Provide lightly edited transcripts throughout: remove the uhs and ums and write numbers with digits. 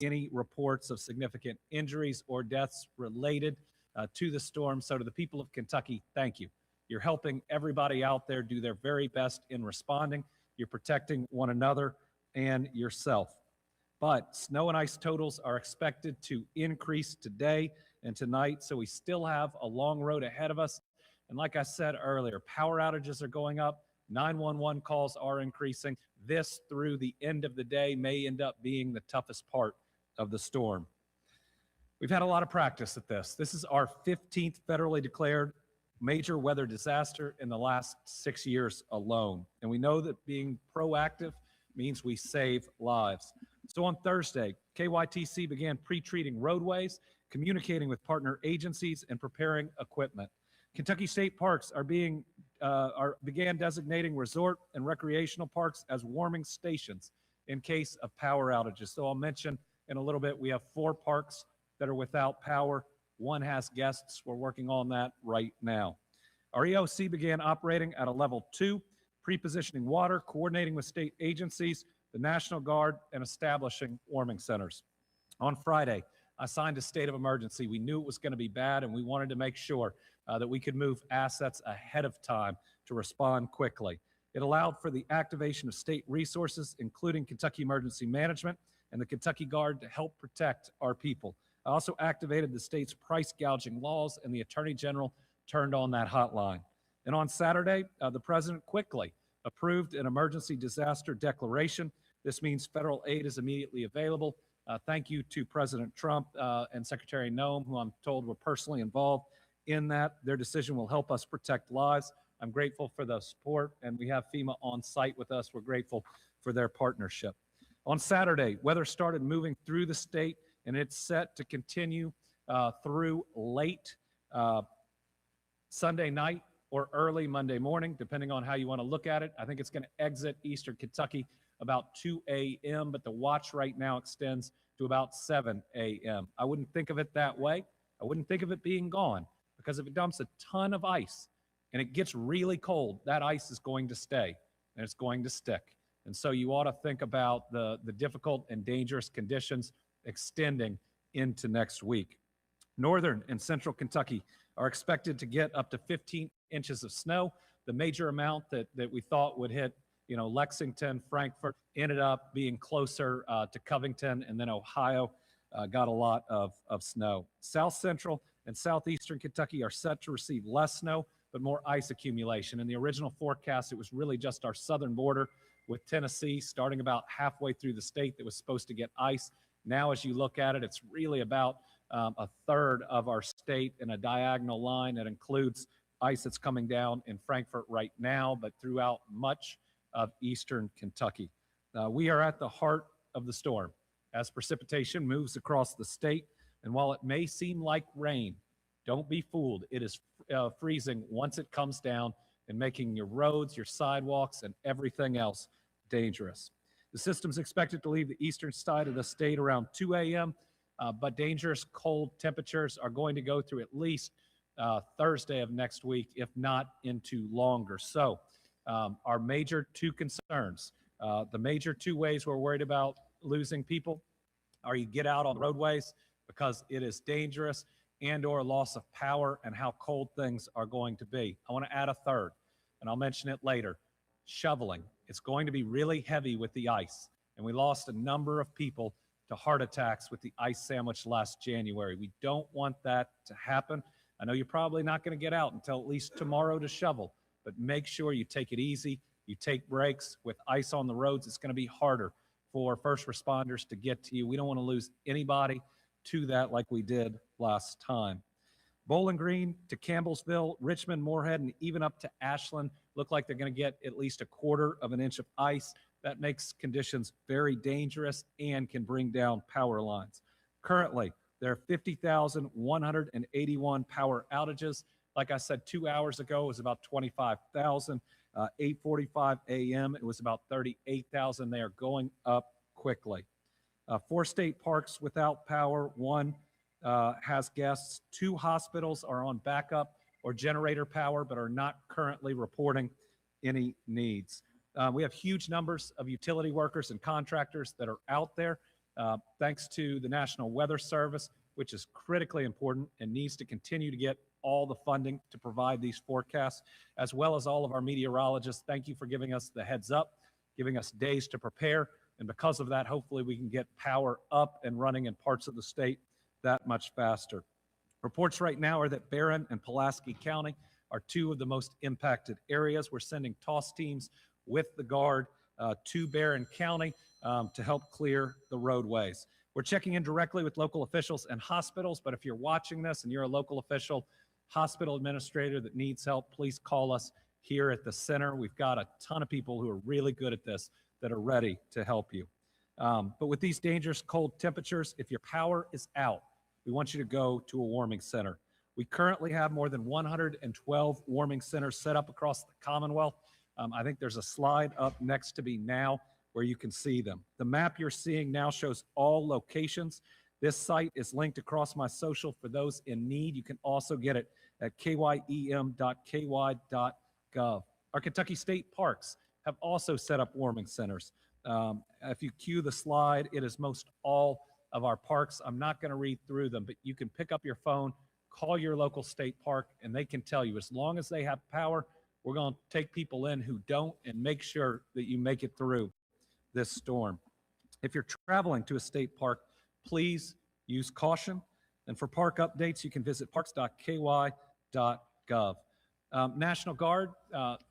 any reports of significant injuries or deaths related to the storm. So to the people of Kentucky, thank you. You're helping everybody out there do their very best in responding. You're protecting one another and yourself. But snow and ice totals are expected to increase today and tonight, so we still have a long road ahead of us. And like I said earlier, power outages are going up, 911 calls are increasing. This through the end of the day may end up being the toughest part of the storm. We've had a lot of practice at this. This is our 15th federally declared major weather disaster in the last 6 years alone. And we know that being proactive means we save lives. So on Thursday, KYTC began pre-treating roadways, communicating with partner agencies, and preparing equipment. Kentucky State Parks began designating resort and recreational parks as warming stations in case of power outages. So I'll mention in a little bit, we have 4 parks that are without power. 1 has guests. We're working on that right now. Our EOC began operating at a level 2, pre-positioning water, coordinating with state agencies, the National Guard, and establishing warming centers. On Friday, I signed a state of emergency. We knew it was going to be bad, and we wanted to make sure that we could move assets ahead of time to respond quickly. It allowed for the activation of state resources, including Kentucky Emergency Management and the Kentucky Guard, to help protect our people. I also activated the state's price gouging laws, and the Attorney General turned on that hotline. And on Saturday, the President quickly approved an emergency disaster declaration. This means federal aid is immediately available. Thank you to President Trump and Secretary Noem, who I'm told were personally involved in that. Their decision will help us protect lives. I'm grateful for the support, and we have FEMA on site with us. We're grateful for their partnership. On Saturday, weather started moving through the state, and it's set to continue through late Sunday night or early Monday morning, depending on how you want to look at it. I think it's going to exit eastern Kentucky about 2 a.m., but the watch right now extends to about 7 a.m. I wouldn't think of it that way. I wouldn't think of it being gone, because if it dumps a ton of ice and it gets really cold, that ice is going to stay and it's going to stick. And so you ought to think about the difficult and dangerous conditions extending into next week. Northern and central Kentucky are expected to get up to 15 inches of snow. The major amount that we thought would hit, Lexington, Frankfort, ended up being closer to Covington, and then Ohio got a lot of snow. South central and southeastern Kentucky are set to receive less snow, but more ice accumulation. In the original forecast, it was really just our southern border with Tennessee starting about halfway through the state that was supposed to get ice. Now, as you look at it, it's really about a third of our state in a diagonal line that includes ice that's coming down in Frankfort right now, but throughout much of eastern Kentucky. We are at the heart of the storm as precipitation moves across the state. And while it may seem like rain, don't be fooled. It is freezing once it comes down and making your roads, your sidewalks, and everything else dangerous. The system's expected to leave the eastern side of the state around 2 a.m., but dangerous cold temperatures are going to go through at least Thursday of next week, if not into longer. So our major 2 concerns, the major 2 ways we're worried about losing people are you get out on the roadways because it is dangerous, and or loss of power and how cold things are going to be. I want to add a third, and I'll mention it later. Shoveling. It's going to be really heavy with the ice, and we lost a number of people to heart attacks with the ice sandwich last January. We don't want that to happen. I know you're probably not going to get out until at least tomorrow to shovel, but make sure you take it easy. You take breaks. With ice on the roads, it's going to be harder for first responders to get to you. We don't want to lose anybody to that like we did last time. Bowling Green to Campbellsville, Richmond, Moorhead, and even up to Ashland look like they're going to get at least 1/4 of an inch of ice. That makes conditions very dangerous and can bring down power lines. Currently, there are 50,181 power outages. Like I said, 2 hours ago, it was about 25,000. 8:45 a.m., it was about 38,000. They are going up quickly. 4 state parks without power. 1 has guests. 2 hospitals are on backup or generator power, but are not currently reporting any needs. We have huge numbers of utility workers and contractors that are out there. Thanks to the National Weather Service, which is critically important and needs to continue to get all the funding to provide these forecasts, as well as all of our meteorologists. Thank you for giving us the heads up, giving us days to prepare. And because of that, hopefully we can get power up and running in parts of the state that much faster. Reports right now are that Barron and Pulaski County are two of the most impacted areas. We're sending TOSS teams with the Guard to Barron County to help clear the roadways. We're checking in directly with local officials and hospitals, but if you're watching this and you're a local official, hospital administrator that needs help, please call us here at the center. We've got a ton of people who are really good at this that are ready to help you. But with these dangerous cold temperatures, if your power is out, we want you to go to a warming center. We currently have more than 112 warming centers set up across the Commonwealth. I think there's a slide up next to me now where you can see them. The map you're seeing now shows all locations. This site is linked across my social for those in need. You can also get it at kym.ky.gov. Our Kentucky State Parks have also set up warming centers. If you cue the slide, it is most all of our parks. I'm not going to read through them, but you can pick up your phone, call your local state park, and they can tell you, as long as they have power, we're going to take people in who don't and make sure that you make it through this storm. If you're traveling to a state park, please use caution. And for park updates, you can visit parks.ky.gov. National Guard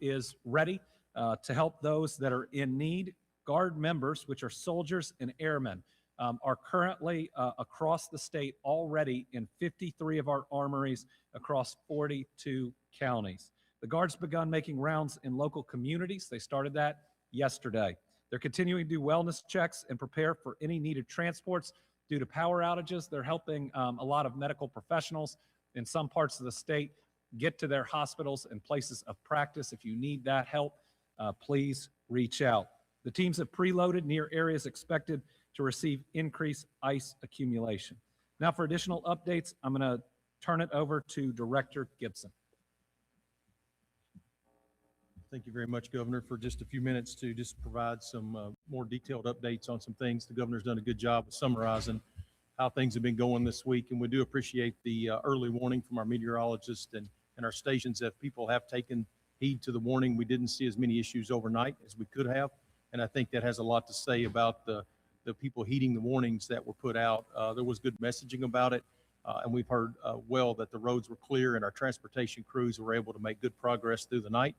is ready to help those that are in need. Guard members, which are soldiers and airmen, are currently across the state already in 53 of our armories across 42 counties. The Guard's begun making rounds in local communities. They started that yesterday. They're continuing to do wellness checks and prepare for any needed transports due to power outages. They're helping a lot of medical professionals in some parts of the state get to their hospitals and places of practice. If you need that help, please reach out. The teams have preloaded near areas expected to receive increased ice accumulation. Now for additional updates, I'm going to turn it over to Director Gibson. Thank you very much, Governor, for just a few minutes to just provide some more detailed updates on some things. The Governor's done a good job of summarizing how things have been going this week, and we do appreciate the early warning from our meteorologists and our stations that people have taken heed to the warning. We didn't see as many issues overnight as we could have, and I think that has a lot to say about the people heeding the warnings that were put out. There was good messaging about it, and we've heard well that the roads were clear and our transportation crews were able to make good progress through the night.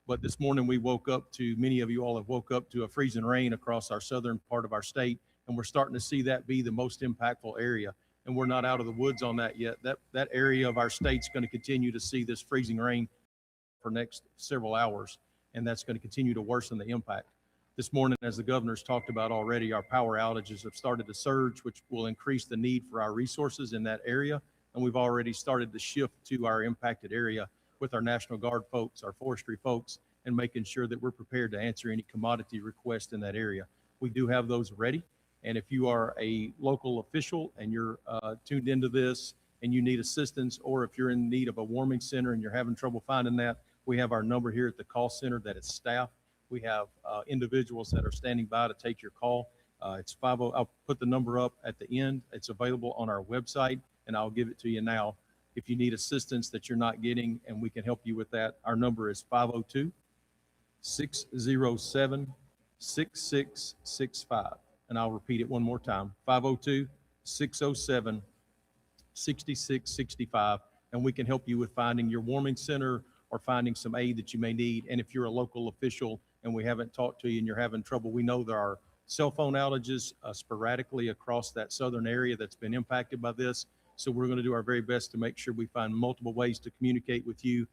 But this morning we woke up to, many of you all have woke up to a freezing rain across our southern part of our state, and we're starting to see that be the most impactful area. And we're not out of the woods on that yet. That area of our state's going to continue to see this freezing rain for next several hours, and that's going to continue to worsen the impact. This morning, as the Governor's talked about already, our power outages have started to surge, which will increase the need for our resources in that area. And we've already started to shift to our impacted area with our National Guard folks, our forestry folks, and making sure that we're prepared to answer any commodity requests in that area. We do have those ready. And if you are a local official and you're tuned into this and you need assistance, or if you're in need of a warming center and you're having trouble finding that, we have our number here at the call center that is staff. We have individuals that are standing by to take your call. It's 50. I'll put the number up at the end. It's available on our website, and I'll give it to you now. If you need assistance that you're not getting, and we can help you with that, our number is 502-607-6665. And I'll repeat it one more time, 502-607-6665. And we can help you with finding your warming center or finding some aid that you may need. And if you're a local official and we haven't talked to you and you're having trouble, we know there are cell phone outages sporadically across that southern area that's been impacted by this. So we're going to do our very best to make sure we find multiple ways to communicate with you,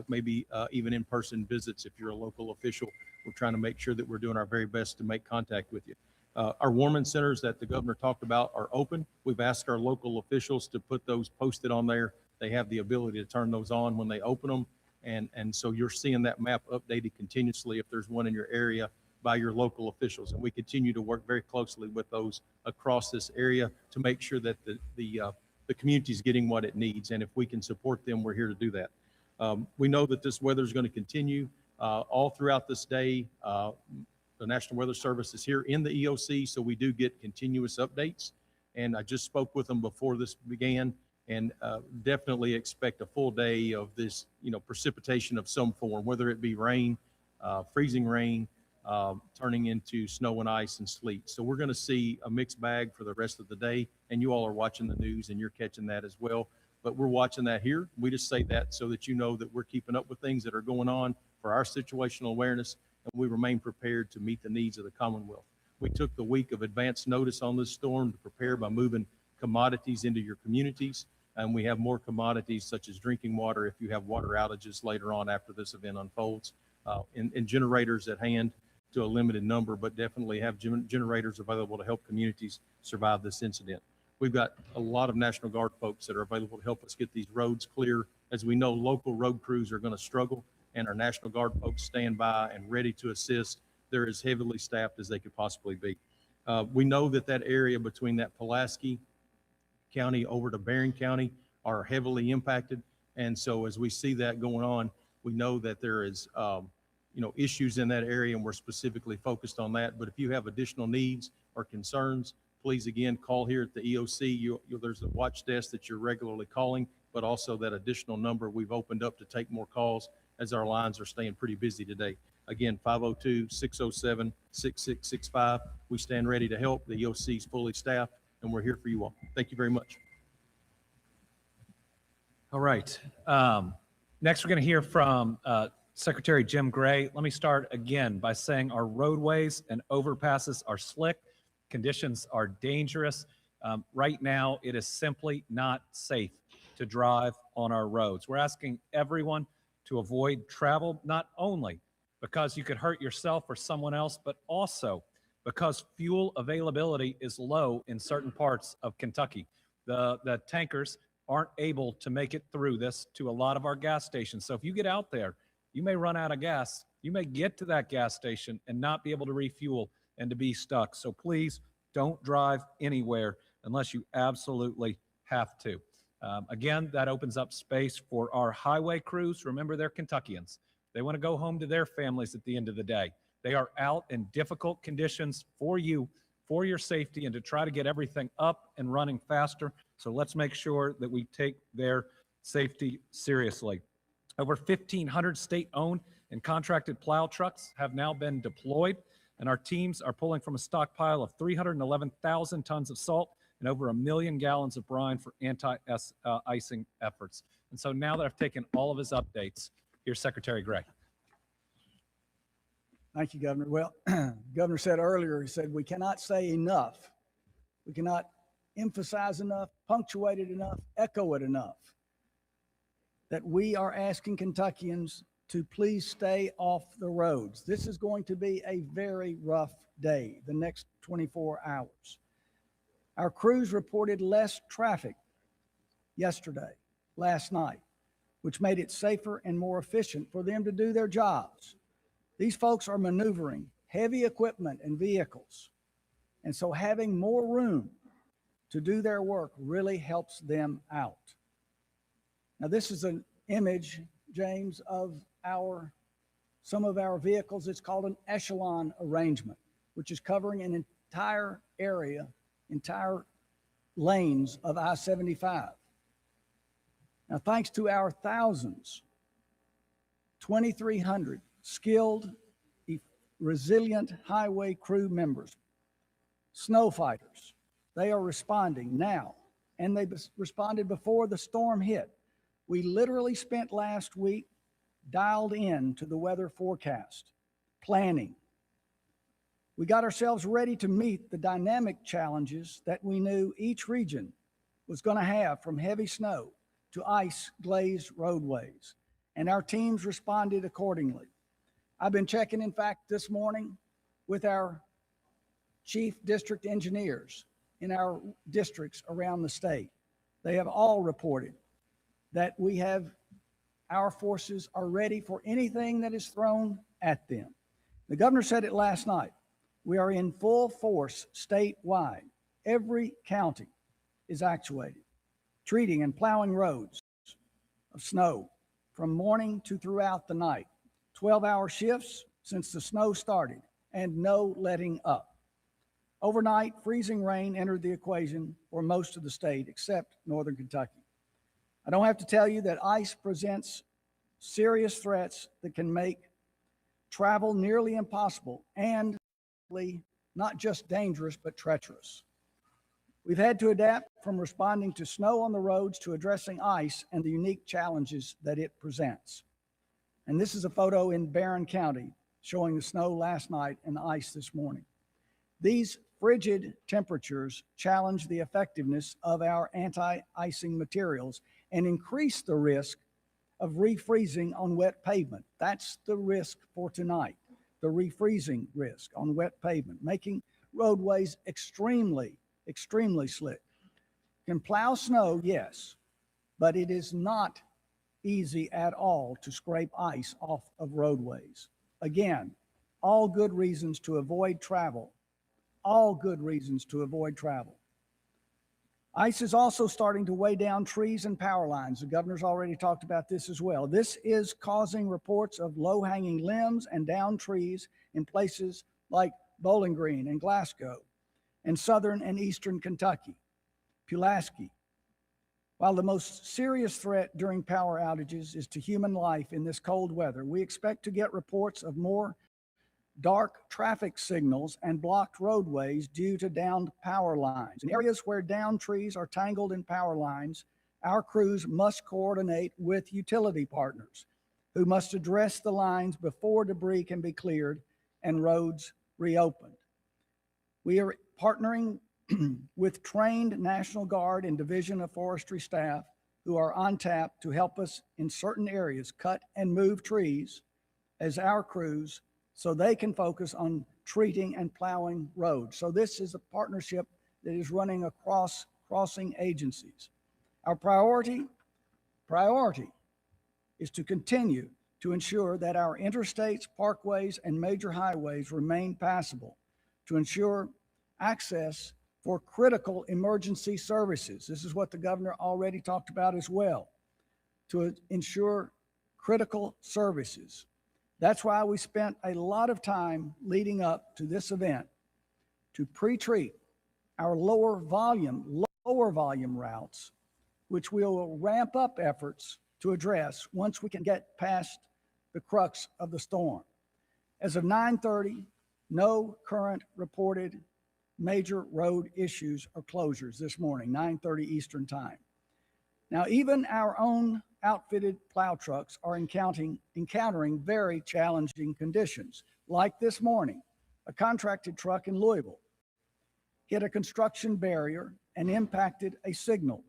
maybe even in-person visits if you're a local official. We're trying to make sure that we're doing our very best to make contact with you. Our warming centers that the Governor talked about are open. We've asked our local officials to put those posted on there. They have the ability to turn those on when they open them. And so you're seeing that map updated continuously if there's one in your area by your local officials. And we continue to work very closely with those across this area to make sure that the community is getting what it needs. And if we can support them, we're here to do that. We know that this weather is going to continue all throughout this day. the National Weather Service is here in the EOC, so we do get continuous updates. And I just spoke with them before this began, and definitely expect a full day of this, precipitation of some form, whether it be rain, freezing rain, turning into snow and ice and sleet. So we're going to see a mixed bag for the rest of the day, and you all are watching the news and you're catching that as well. But we're watching that here. We just say that so that you know that we're keeping up with things that are going on for our situational awareness, and we remain prepared to meet the needs of the Commonwealth. We took the week of advance notice on this storm to prepare by moving commodities into your communities, and we have more commodities such as drinking water if you have water outages later on after this event unfolds, and generators at hand to a limited number, but definitely have generators available to help communities survive this incident. We've got a lot of National Guard folks that are available to help us get these roads clear. As we know, local road crews are going to struggle, and our National Guard folks stand by and ready to assist. They're as heavily staffed as they could possibly be. We know that area between that Pulaski County over to Barron County are heavily impacted. And so as we see that going on, we know that there is, issues in that area, and we're specifically focused on that. But if you have additional needs or concerns, please, again, call here at the EOC. There's a watch desk that you're regularly calling, but also that additional number we've opened up to take more calls as our lines are staying pretty busy today. Again, 502-607-6665. We stand ready to help. The EOC is fully staffed, and we're here for you all. Thank you very much. All right. Next, we're going to hear from Secretary Jim Gray. Let me start again by saying our roadways and overpasses are slick. Conditions are dangerous. Right now, it is simply not safe to drive on our roads. We're asking everyone to avoid travel, not only because you could hurt yourself or someone else, but also because fuel availability is low in certain parts of Kentucky. The tankers aren't able to make it through this to a lot of our gas stations. So if you get out there, you may run out of gas. You may get to that gas station and not be able to refuel and to be stuck. So please don't drive anywhere unless you absolutely have to. Again, that opens up space for our highway crews. Remember, they're Kentuckians. They want to go home to their families at the end of the day. They are out in difficult conditions for you, for your safety, and to try to get everything up and running faster. So let's make sure that we take their safety seriously. Over 1,500 state-owned and contracted plow trucks have now been deployed, and our teams are pulling from a stockpile of 311,000 tons of salt and over 1 million gallons of brine for anti-icing efforts. And so now that I've taken all of his updates, here's Secretary Gray. Thank you, Governor. Well, Governor said earlier, he said, we cannot say enough. We cannot emphasize enough, punctuate it enough, echo it enough, that we are asking Kentuckians to please stay off the roads. This is going to be a very rough day, the next 24 hours. Our crews reported less traffic yesterday, last night, which made it safer and more efficient for them to do their jobs. These folks are maneuvering heavy equipment and vehicles. And so having more room to do their work really helps them out. Now, this is an image, James, of some of our vehicles. It's called an echelon arrangement, which is covering an entire area, entire lanes of I-75. Now, thanks to our thousands, 2,300 skilled, resilient highway crew members, snow fighters, they are responding now, and they responded before the storm hit. We literally spent last week dialed in to the weather forecast, planning. We got ourselves ready to meet the dynamic challenges that we knew each region was going to have, from heavy snow to ice-glazed roadways, and our teams responded accordingly. I've been checking, in fact, this morning with our chief district engineers in our districts around the state. They have all reported that our forces are ready for anything that is thrown at them. The governor said it last night. We are in full force statewide. Every county is actuated, treating and plowing roads of snow from morning to throughout the night. 12-hour shifts since the snow started, and no letting up. Overnight, freezing rain entered the equation for most of the state except northern Kentucky. I don't have to tell you that ice presents serious threats that can make travel nearly impossible and not just dangerous, but treacherous. We've had to adapt from responding to snow on the roads to addressing ice and the unique challenges that it presents. And this is a photo in Barron County showing the snow last night and the ice this morning. These frigid temperatures challenge the effectiveness of our anti-icing materials and increase the risk of refreezing on wet pavement. That's the risk for tonight, the refreezing risk on wet pavement, making roadways extremely slick. Can plow snow, yes, but it is not easy at all to scrape ice off of roadways. Again, all good reasons to avoid travel. All good reasons to avoid travel. Ice is also starting to weigh down trees and power lines. The governor's already talked about this as well. This is causing reports of low-hanging limbs and downed trees in places like Bowling Green and Glasgow, and southern and eastern Kentucky, Pulaski. While the most serious threat during power outages is to human life in this cold weather, we expect to get reports of more dark traffic signals and blocked roadways due to downed power lines. In areas where downed trees are tangled in power lines, our crews must coordinate with utility partners who must address the lines before debris can be cleared and roads reopened. We are partnering with trained National Guard and Division of Forestry staff who are on tap to help us in certain areas cut and move trees as our crews so they can focus on treating and plowing roads. So this is a partnership that is running across crossing agencies. Our priority is to continue to ensure that our interstates, parkways, and major highways remain passable, to ensure access for critical emergency services. This is what the governor already talked about as well, to ensure critical services. That's why we spent a lot of time leading up to this event to pre-treat our lower volume routes, which we will ramp up efforts to address once we can get past the crux of the storm. As of 9:30, no current reported major road issues or closures this morning, 9:30 Eastern time. Now, even our own outfitted plow trucks are encountering very challenging conditions. Like this morning, a contracted truck in Louisville hit a construction barrier and impacted a signal.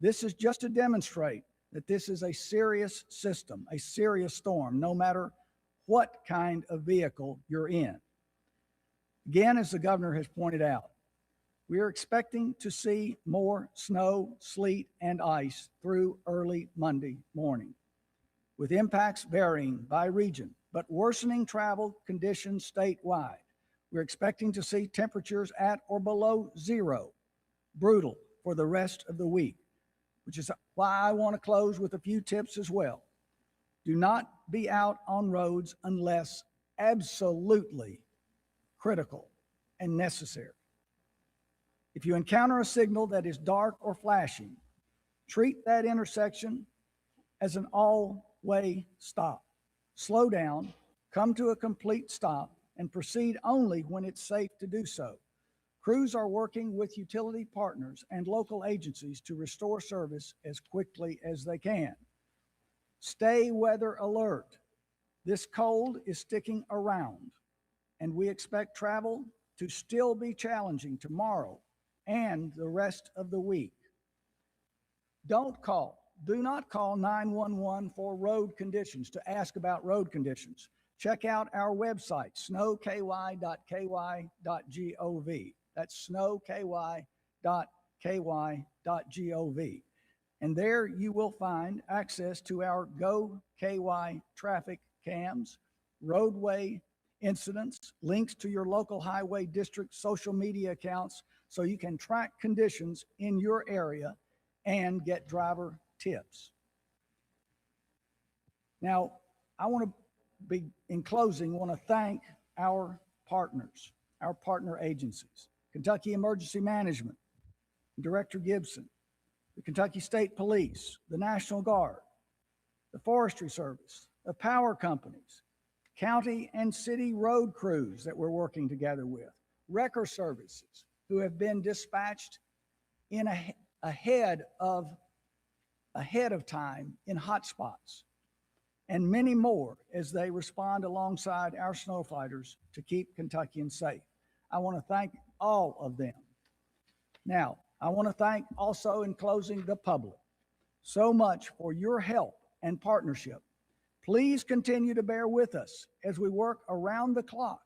This is just to demonstrate that this is a serious system, a serious storm, no matter what kind of vehicle you're in. Again, as the governor has pointed out, we are expecting to see more snow, sleet, and ice through early Monday morning, with impacts varying by region, but worsening travel conditions statewide. We're expecting to see temperatures at or below zero, brutal for the rest of the week, which is why I want to close with a few tips as well. Do not be out on roads unless absolutely critical and necessary. If you encounter a signal that is dark or flashing, treat that intersection as an all-way stop. Slow down, come to a complete stop, and proceed only when it's safe to do so. Crews are working with utility partners and local agencies to restore service as quickly as they can. Stay weather alert. This cold is sticking around, and we expect travel to still be challenging tomorrow and the rest of the week. Do not call 911 for road conditions, to ask about road conditions. Check out our website, snowky.ky.gov. That's snowky.ky.gov. And there you will find access to our Go KY traffic cams, roadway incidents, links to your local highway district social media accounts so you can track conditions in your area and get driver tips. Now, I want to in closing, want to thank our partners, our partner agencies, Kentucky Emergency Management, Director Gibson, the Kentucky State Police, the National Guard, the Forestry Service, the power companies, county and city road crews that we're working together with, wrecker services who have been dispatched in ahead of time in hot spots, and many more as they respond alongside our snow fighters to keep Kentuckians safe. I want to thank all of them. Now, I want to thank also, in closing, the public so much for your help and partnership. Please continue to bear with us as we work around the clock,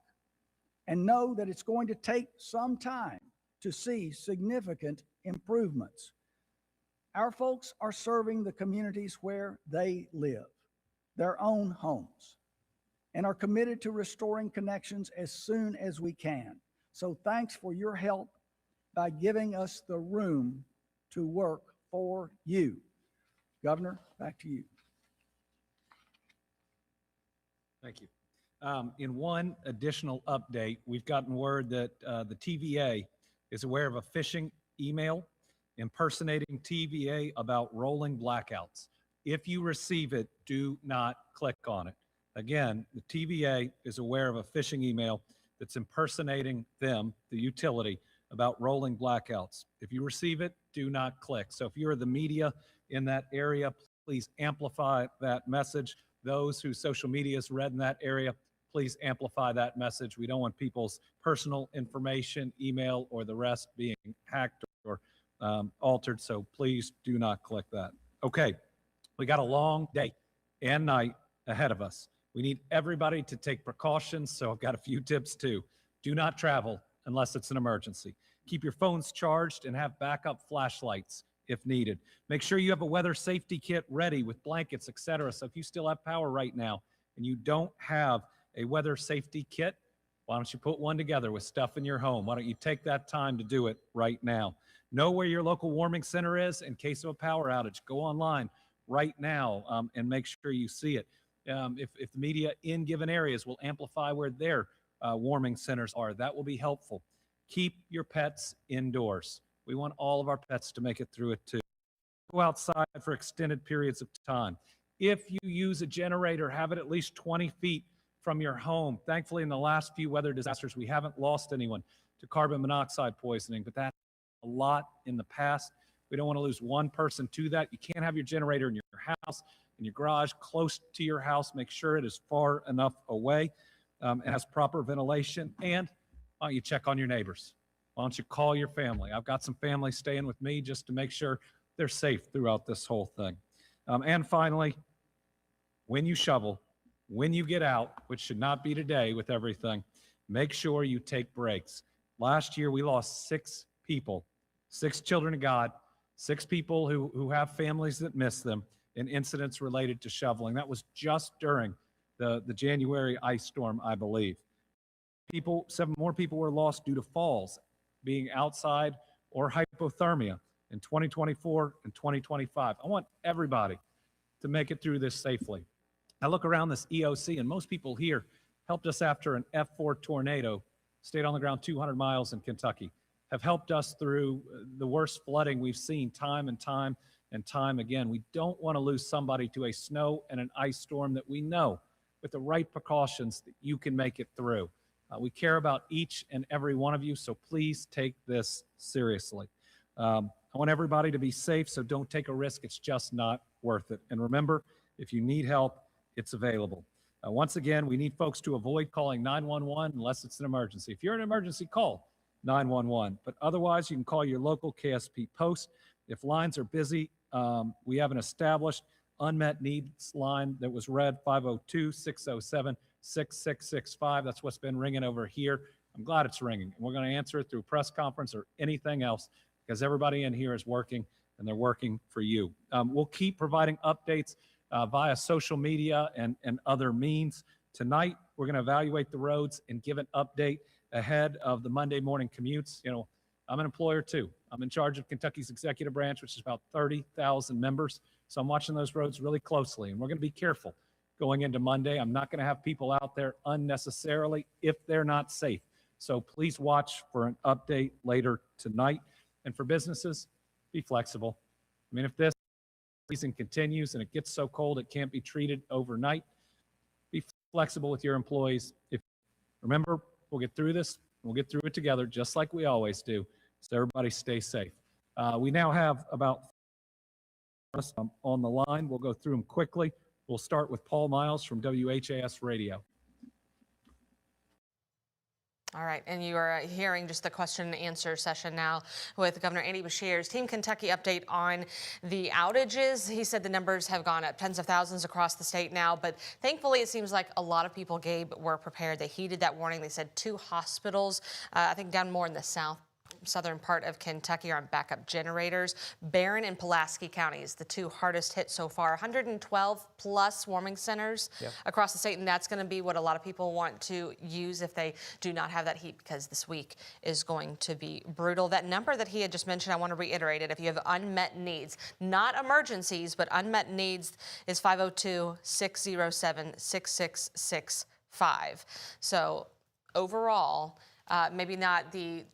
and know that it's going to take some time to see significant improvements. Our folks are serving the communities where they live, their own homes, and are committed to restoring connections as soon as we can. So thanks for your help by giving us the room to work for you. Governor, back to you. Thank you. In one additional update, we've gotten word that the TVA is aware of a phishing email impersonating TVA about rolling blackouts. If you receive it, do not click on it. Again, the TVA is aware of a phishing email that's impersonating them, the utility, about rolling blackouts. If you receive it, do not click. So if you're the media in that area, please amplify that message. Those whose social media is read in that area, please amplify that message. We don't want people's personal information, email, or the rest being hacked or altered, so please do not click that. Okay, we got a long day and night ahead of us. We need everybody to take precautions, so I've got a few tips too. Do not travel unless it's an emergency. Keep your phones charged and have backup flashlights if needed. Make sure you have a weather safety kit ready with blankets, etc. So if you still have power right now and you don't have a weather safety kit, why don't you put one together with stuff in your home? Why don't you take that time to do it right now? Know where your local warming center is in case of a power outage. Go online right now and make sure you see it. If the media in given areas will amplify where their warming centers are, that will be helpful. Keep your pets indoors. We want all of our pets to make it through it too. Go outside for extended periods of time. If you use a generator, have it at least 20 feet from your home. Thankfully, in the last few weather disasters, we haven't lost anyone to carbon monoxide poisoning, but that's a lot in the past. We don't want to lose one person to that. You can't have your generator in your house, in your garage, close to your house. Make sure it is far enough away and has proper ventilation. And why don't you check on your neighbors? Why don't you call your family? I've got some family staying with me just to make sure they're safe throughout this whole thing. And finally, when you shovel, when you get out, which should not be today with everything, make sure you take breaks. Last year, we lost 6 people, 6 children of God, 6 people who have families that miss them in incidents related to shoveling. That was just during the January ice storm, I believe. 7 more people were lost due to falls, being outside, or hypothermia in 2024 and 2025. I want everybody to make it through this safely. I look around this EOC, and most people here helped us after an F4 tornado stayed on the ground 200 miles in Kentucky, have helped us through the worst flooding we've seen time and time and time again. We don't want to lose somebody to a snow and an ice storm that we know, with the right precautions, that you can make it through. We care about each and every one of you, so please take this seriously. I want everybody to be safe, so don't take a risk. It's just not worth it. And remember, if you need help, it's available. Once again, we need folks to avoid calling 911 unless it's an emergency. If you're in an emergency, call 911. But otherwise, you can call your local KSP post. If lines are busy, we have an established unmet needs line that was read, 502-607-6665. That's what's been ringing over here. I'm glad it's ringing. And we're going to answer it through press conference or anything else, because everybody in here is working, and they're working for you. We'll keep providing updates via social media and other means. Tonight, we're going to evaluate the roads and give an update ahead of the Monday morning commutes. You know, I'm an employer too. I'm in charge of Kentucky's executive branch, which is about 30,000 members. So I'm watching those roads really closely, and we're going to be careful going into Monday. I'm not going to have people out there unnecessarily if they're not safe. So please watch for an update later tonight. And for businesses, be flexible. I mean, if this season continues and it gets so cold it can't be treated overnight, be flexible with your employees. Remember, we'll get through this. We'll get through it together, just like we always do. So everybody stay safe. We now have about on the line. We'll go through them quickly. We'll start with Paul Miles from WHAS Radio. All right, and you are hearing just the question and answer session now with Governor Andy Beshear's Team Kentucky update on the outages. He said the numbers have gone up tens of thousands across the state now, but thankfully it seems like a lot of people, Gabe, were prepared. They heeded that warning. They said 2 hospitals, I think down more in the southern part of Kentucky are on backup generators. Barron and Pulaski counties, the 2 hardest hit so far. 112 plus warming centers across the state, and that's going to be what a lot of people want to use if they do not have that heat, because this week is going to be brutal. That number that he had just mentioned, I want to reiterate it. If you have unmet needs, not emergencies, but unmet needs, is 502-607-6665. So overall, maybe not the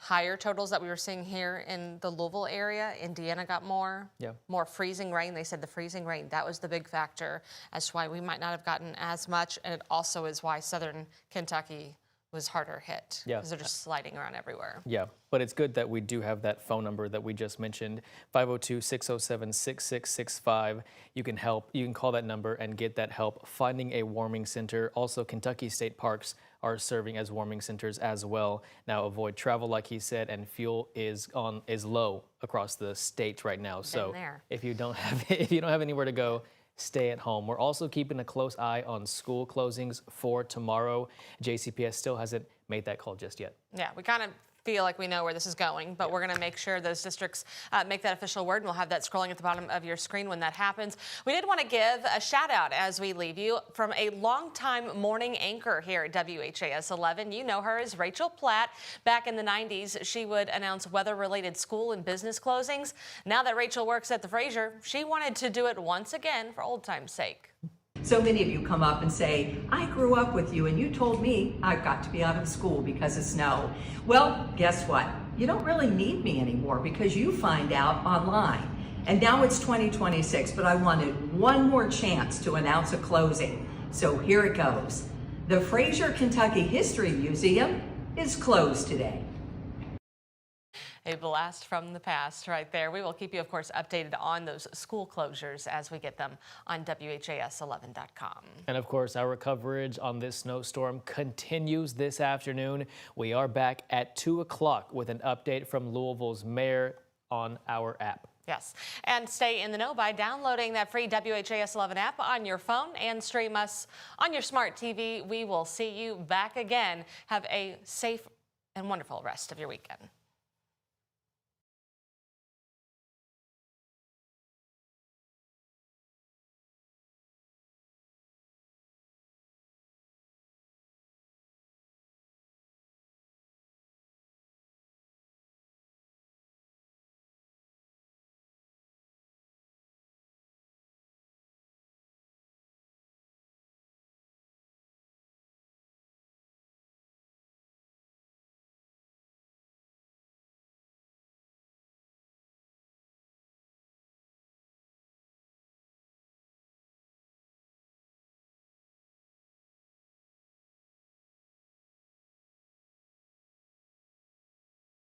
higher totals that we were seeing here in the Louisville area. Indiana got more freezing rain. They said the freezing rain, that was the big factor as to why we might not have gotten as much. And it also is why southern Kentucky was harder hit, because they're just sliding around everywhere. Yeah, but it's good that we do have that phone number that we just mentioned, 502-607-6665. You can help. You can call that number and get that help finding a warming center. Also, Kentucky State Parks are serving as warming centers as well. Now, avoid travel, like he said, and fuel is low across the state right now. So if you don't have anywhere to go, stay at home. We're also keeping a close eye on school closings for tomorrow. JCPS still hasn't made that call just yet. Yeah, we kind of feel like we know where this is going, but we're going to make sure those districts make that official word, and we'll have that scrolling at the bottom of your screen when that happens. We did want to give a shout out as we leave you from a longtime morning anchor here at WHAS 11. You know her as Rachel Platt. Back in the 90s, she would announce weather-related school and business closings. Now that Rachel works at the Fraser, she wanted to do it once again for old time's sake. So many of you come up and say, I grew up with you and you told me I've got to be out of school because of snow. Well, guess what? You don't really need me anymore because you find out online. And now it's 2026, but I wanted one more chance to announce a closing. So here it goes. The Beshear Kentucky History Museum is closed today. A blast from the past right there. We will keep you, of course, updated on those school closures as we get them on WHAS11.com. And of course, our coverage on this snowstorm continues this afternoon. We are back at 2 o'clock with an update from Louisville's mayor on our app. Yes, and stay in the know by downloading that free WHAS 11 app on your phone and stream us on your smart TV. We will see you back again. Have a safe and wonderful rest of your weekend.